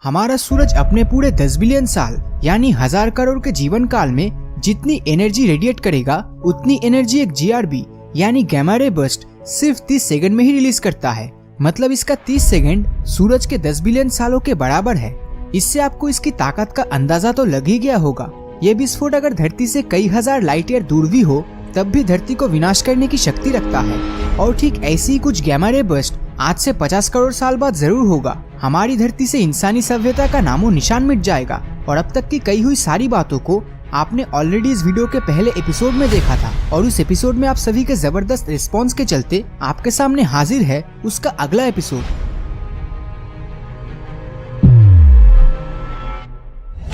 हमारा सूरज अपने पूरे 10 बिलियन साल यानी 1000 करोड़ के जीवन काल में जितनी एनर्जी रेडिएट करेगा उतनी एनर्जी एक GRB यानी गैमा रे बर्स्ट सिर्फ 30 सेकंड में ही रिलीज करता है। मतलब इसका 30 सेकंड सूरज के 10 बिलियन सालों के बराबर है। इससे आपको इसकी ताकत का अंदाजा तो लग ही गया होगा। ये विस्फोट अगर धरती से कई हजार लाइट ईयर दूर भी हो तब भी धरती को विनाश करने की शक्ति रखता है। और ठीक ऐसी ही कुछ गैमा रे बर्स्ट आज से 50 करोड़ साल बाद जरूर होगा। हमारी धरती से इंसानी सभ्यता का नामो निशान मिट जाएगा और अब तक की कही हुई सारी बातों को आपने ऑलरेडी इस वीडियो के पहले एपिसोड में देखा था और उस एपिसोड में आप सभी के जबरदस्त रिस्पॉन्स के चलते आपके सामने हाजिर है उसका अगला एपिसोड।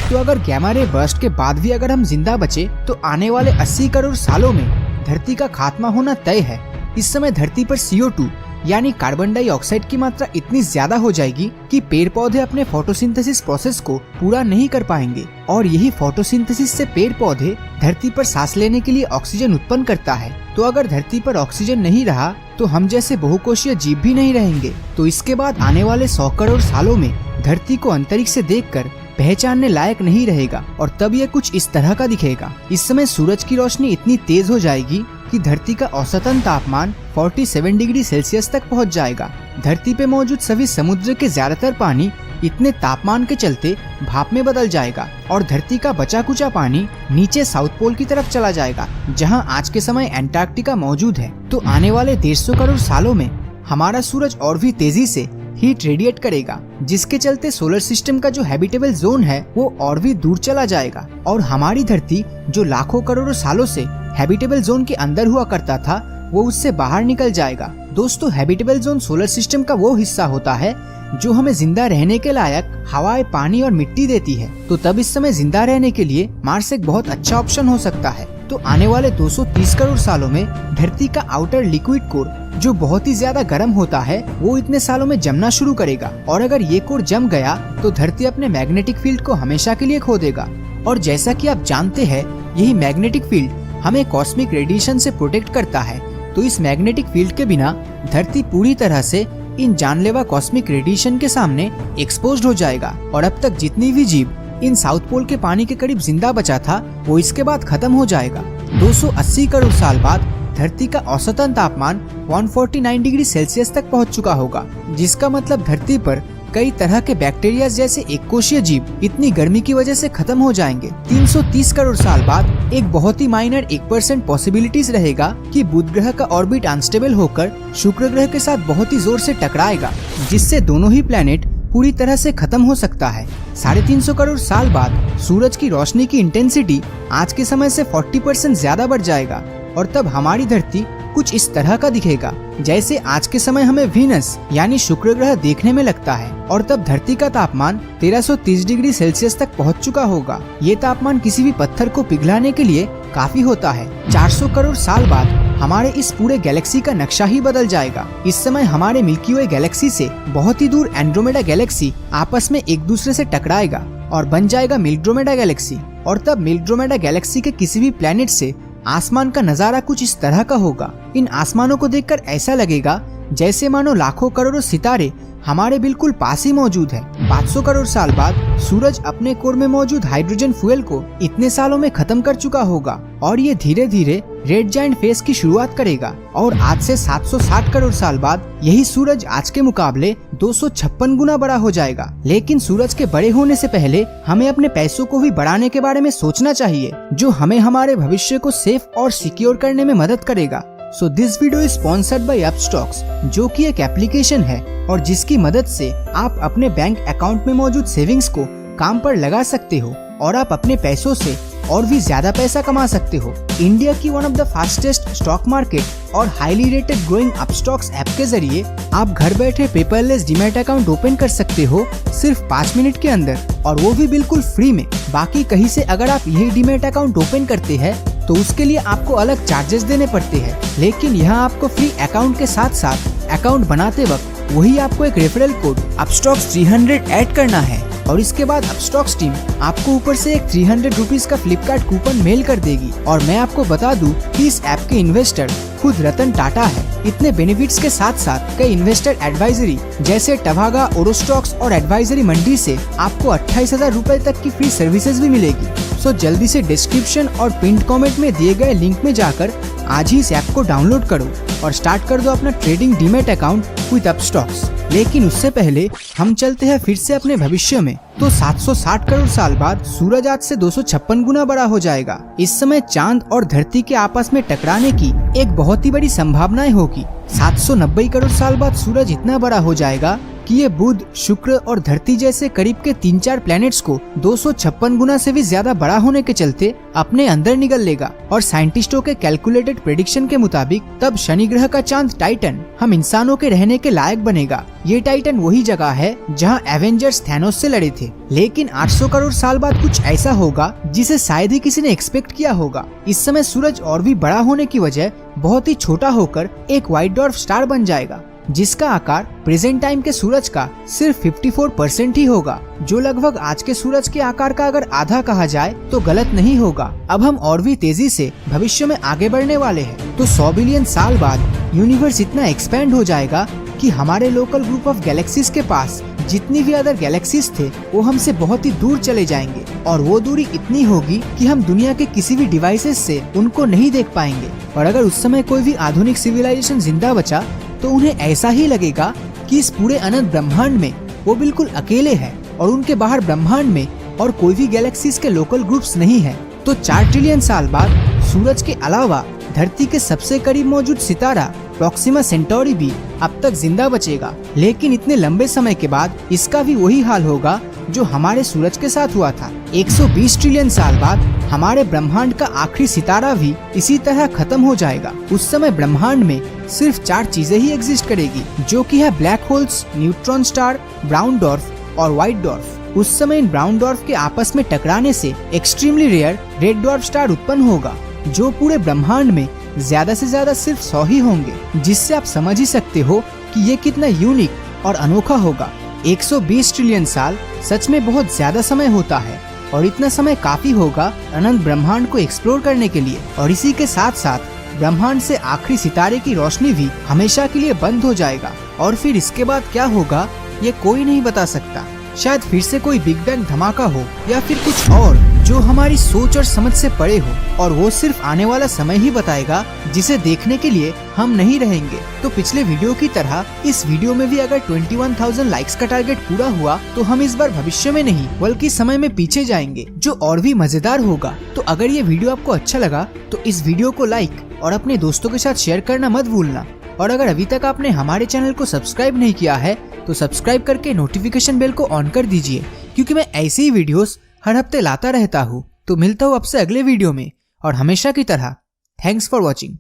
तो अगर गैमा रे बर्स्ट के बाद भी अगर हम जिंदा बचे तो आने वाले 80 करोड़ सालों में धरती का खात्मा होना तय है। इस समय धरती पर CO2 यानी कार्बन डाइऑक्साइड की मात्रा इतनी ज्यादा हो जाएगी कि पेड़ पौधे अपने फोटोसिंथेसिस प्रोसेस को पूरा नहीं कर पाएंगे और यही फोटोसिंथेसिस से पेड़ पौधे धरती पर सांस लेने के लिए ऑक्सीजन उत्पन्न करता है। तो अगर धरती पर ऑक्सीजन नहीं रहा तो हम जैसे बहुकोशीय जीव भी नहीं रहेंगे। तो इसके बाद आने वाले 100 करोड़ सालों में धरती को अंतरिक्ष से देखकर पहचानने लायक नहीं रहेगा और तब ये कुछ इस तरह का दिखेगा। इस समय सूरज की रोशनी इतनी तेज हो जाएगी कि धरती का औसतन तापमान 47 डिग्री सेल्सियस तक पहुंच जाएगा। धरती पे मौजूद सभी समुद्र के ज्यादातर पानी इतने तापमान के चलते भाप में बदल जाएगा और धरती का बचा कुचा पानी नीचे साउथ पोल की तरफ चला जाएगा, जहां आज के समय एंटार्क्टिका मौजूद है। तो आने वाले 150 करोड़ सालों में हमारा सूरज और भी तेजी से हीट रेडिएट करेगा, जिसके चलते सोलर सिस्टम का जो हैबिटेबल जोन है वो और भी दूर चला जाएगा और हमारी धरती जो लाखों करोड़ों सालों से हैबिटेबल जोन के अंदर हुआ करता था वो उससे बाहर निकल जाएगा। दोस्तों, हैबिटेबल जोन सोलर सिस्टम का वो हिस्सा होता है जो हमें जिंदा रहने के लायक हवाएं, पानी और मिट्टी देती है। तो तब इस समय जिंदा रहने के लिए मार्स एक बहुत अच्छा ऑप्शन हो सकता है। तो आने वाले 230 करोड़ सालों में धरती का आउटर लिक्विड कोर जो बहुत ही ज्यादा गर्म होता है वो इतने सालों में जमना शुरू करेगा और अगर ये कोर जम गया तो धरती अपने मैग्नेटिक फील्ड को हमेशा के लिए खो देगा। और जैसा कि आप जानते हैं यही मैग्नेटिक फील्ड हमें कॉस्मिक रेडिएशन से प्रोटेक्ट करता है। तो इस मैग्नेटिक फील्ड के बिना धरती पूरी तरह से इन जानलेवा कॉस्मिक रेडिएशन के सामने एक्सपोज्ड हो जाएगा और अब तक जितनी भी जीव इन साउथ पोल के पानी के करीब जिंदा बचा था वो इसके बाद खत्म हो जाएगा। 280 करोड़ साल बाद धरती का औसतन तापमान 149 डिग्री सेल्सियस तक पहुंच चुका होगा, जिसका मतलब धरती पर कई तरह के बैक्टीरिया जैसे एक कोशीय जीव इतनी गर्मी की वजह से खत्म हो जाएंगे। 330 करोड़ साल बाद एक बहुत ही माइनर 1% पॉसिबिलिटीज रहेगा कि बुध ग्रह का ऑर्बिट अनस्टेबल होकर शुक्र ग्रह के साथ बहुत ही जोर से टकराएगा, जिससे दोनों ही प्लेनेट पूरी तरह से खत्म हो सकता है। 350 करोड़ साल बाद सूरज की रोशनी की इंटेंसिटी आज के समय से 40% ज्यादा बढ़ जाएगा और तब हमारी धरती कुछ इस तरह का दिखेगा जैसे आज के समय हमें वीनस यानी शुक्र ग्रह देखने में लगता है। और तब धरती का तापमान 1330 डिग्री सेल्सियस तक पहुंच चुका होगा। ये तापमान किसी भी पत्थर को पिघलाने के लिए काफी होता है। 400 करोड़ साल बाद हमारे इस पूरे गैलेक्सी का नक्शा ही बदल जाएगा। इस समय हमारे मिल्की वे गैलेक्सी से बहुत ही दूर एंड्रोमेडा गैलेक्सी आपस में एक दूसरे से टकराएगा और बन जाएगा मिल्ड्रोमेडा गैलेक्सी। और तब मिल्ड्रोमेडा गैलेक्सी के किसी भी प्लेनेट से आसमान का नजारा कुछ इस तरह का होगा। इन आसमानों को देखकर ऐसा लगेगा जैसे मानो लाखों करोड़ों सितारे हमारे बिल्कुल पास ही मौजूद है। 500 करोड़ साल बाद सूरज अपने कोर में मौजूद हाइड्रोजन फ्यूल को इतने सालों में खत्म कर चुका होगा और ये धीरे धीरे रेड जायंट फेज की शुरुआत करेगा। और आज से 760 करोड़ साल बाद यही सूरज आज के मुकाबले 256 गुना बड़ा हो जाएगा। लेकिन सूरज के बड़े होने से पहले हमें अपने पैसों को भी बढ़ाने के बारे में सोचना चाहिए, जो हमें हमारे भविष्य को सेफ और सिक्योर करने में मदद करेगा। So this video is sponsored by Upstox, जो कि एक एप्लीकेशन है और जिसकी मदद से आप अपने बैंक अकाउंट में मौजूद सेविंग्स को काम पर लगा सकते हो और आप अपने पैसों से और भी ज्यादा पैसा कमा सकते हो। इंडिया की one of the fastest stock market और highly rated growing Upstox app के जरिए आप घर बैठे पेपरलेस डीमैट अकाउंट ओपन कर सकते हो सिर्फ 5 मिनट के अंदर, और वो भी बिल्कुल फ्री में। बाकी कहीं से अगर आप यही डीमैट अकाउंट ओपन करते हैं तो उसके लिए आपको अलग चार्जेस देने पड़ते हैं, लेकिन यहाँ आपको फ्री अकाउंट के साथ साथ अकाउंट बनाते वक्त वही आपको एक रेफरल कोड अपस्टॉक्स 300 ऐड करना है और इसके बाद अपस्टॉक्स टीम आपको ऊपर से एक 300 रुपीज का फ्लिपकार्ट कूपन मेल कर देगी। और मैं आपको बता दूं कि इस ऐप के इन्वेस्टर खुद रतन टाटा है। इतने बेनिफिट्स के साथ साथ कई इन्वेस्टर एडवाइजरी जैसे टभागा, ओरोस्टॉक्स और एडवाइजरी मंडी से आपको 28,000 रूपए तक की फ्री सर्विसेज भी मिलेगी। सो जल्दी से डिस्क्रिप्शन और पिंड कमेंट में दिए गए लिंक में जाकर आज ही इस ऐप को डाउनलोड करो और स्टार्ट कर दो अपना trading demat account with Upstox. लेकिन उससे पहले हम चलते हैं फिर से अपने भविष्य में। तो 760 करोड़ साल बाद सूरज आज से 256 गुना बड़ा हो जाएगा। इस समय चांद और धरती के आपस में टकराने की एक बहुत ही बड़ी संभावनाएं होगी। 790 करोड़ साल बाद सूरज इतना बड़ा हो जाएगा कि ये बुध, शुक्र और धरती जैसे करीब के 3-4 प्लैनेट्स को 256 गुना से भी ज्यादा बड़ा होने के चलते अपने अंदर निगल लेगा। और साइंटिस्टों के कैलकुलेटेड प्रेडिक्शन के मुताबिक तब शनि ग्रह का चांद टाइटन हम इंसानों के रहने के लायक बनेगा। ये टाइटन वही जगह है जहां एवेंजर्स थैनोस से लड़े थे। लेकिन 800 करोड़ साल बाद कुछ ऐसा होगा जिसे शायद ही किसी ने एक्सपेक्ट किया होगा। इस समय सूरज और भी बड़ा होने की वजह बहुत ही छोटा होकर एक व्हाइट डॉर्फ स्टार बन जाएगा, जिसका आकार प्रेजेंट टाइम के सूरज का सिर्फ 54% ही होगा, जो लगभग आज के सूरज के आकार का अगर आधा कहा जाए तो गलत नहीं होगा। अब हम और भी तेजी से भविष्य में आगे बढ़ने वाले हैं। तो 100 बिलियन साल बाद यूनिवर्स इतना एक्सपेंड हो जाएगा कि हमारे लोकल ग्रुप ऑफ गैलेक्सीज के पास जितनी भी अदर गैलेक्सीज थे वो हमसे बहुत ही दूर चले जाएंगे, और वो दूरी इतनी होगी कि हम दुनिया के किसी भी डिवाइसेस से उनको नहीं देख पाएंगे। और अगर उस समय कोई भी आधुनिक सिविलाइजेशन जिंदा बचा तो उन्हें ऐसा ही लगेगा कि इस पूरे अनंत ब्रह्मांड में वो बिल्कुल अकेले हैं और उनके बाहर ब्रह्मांड में और कोई भी गैलेक्सीज के लोकल ग्रुप्स नहीं है। तो 4 ट्रिलियन साल बाद सूरज के अलावा धरती के सबसे करीब मौजूद सितारा प्रॉक्सिमा सेंटोरी भी अब तक जिंदा बचेगा। लेकिन इतने लंबे समय के बाद इसका भी वही हाल होगा जो हमारे सूरज के साथ हुआ था। 120 ट्रिलियन साल बाद हमारे ब्रह्मांड का आखिरी सितारा भी इसी तरह खत्म हो जाएगा। उस समय ब्रह्मांड में सिर्फ 4 चीजें ही एग्जिस्ट करेगी, जो कि है black holes, neutron star, brown dwarf और व्हाइट डॉर्फ। उस समय इन ब्राउन डॉर्फ के आपस में टकराने से extremely rare red dwarf star उत्पन्न होगा, जो पूरे ब्रह्मांड में ज्यादा से ज्यादा सिर्फ 100 ही होंगे, जिससे आप समझ ही सकते हो कि ये कितना यूनिक और अनोखा होगा। 120 ट्रिलियन साल सच में बहुत ज्यादा समय होता है, और इतना समय काफी होगा अनंत ब्रह्मांड को एक्सप्लोर करने के लिए। और इसी के साथ साथ ब्रह्मांड से आखिरी सितारे की रोशनी भी हमेशा के लिए बंद हो जाएगा। और फिर इसके बाद क्या होगा ये कोई नहीं बता सकता। शायद फिर से कोई बिग बैंग धमाका हो या फिर कुछ और जो हमारी सोच और समझ से परे हो, और वो सिर्फ आने वाला समय ही बताएगा, जिसे देखने के लिए हम नहीं रहेंगे। तो पिछले वीडियो की तरह इस वीडियो में भी अगर 21,000 लाइक्स का टारगेट पूरा हुआ तो हम इस बार भविष्य में नहीं बल्कि समय में पीछे जाएंगे, जो और भी मजेदार होगा। तो अगर ये वीडियो आपको अच्छा लगा तो इस वीडियो को लाइक और अपने दोस्तों के साथ शेयर करना मत भूलना। और अगर अभी तक आपने हमारे चैनल को सब्सक्राइब नहीं किया है तो सब्सक्राइब करके नोटिफिकेशन बेल को ऑन कर दीजिए, क्योंकि मैं ऐसे ही वीडियोस हर हफ्ते लाता रहता हूँ। तो मिलता हूँ आपसे अगले वीडियो में, और हमेशा की तरह थैंक्स फॉर वॉचिंग।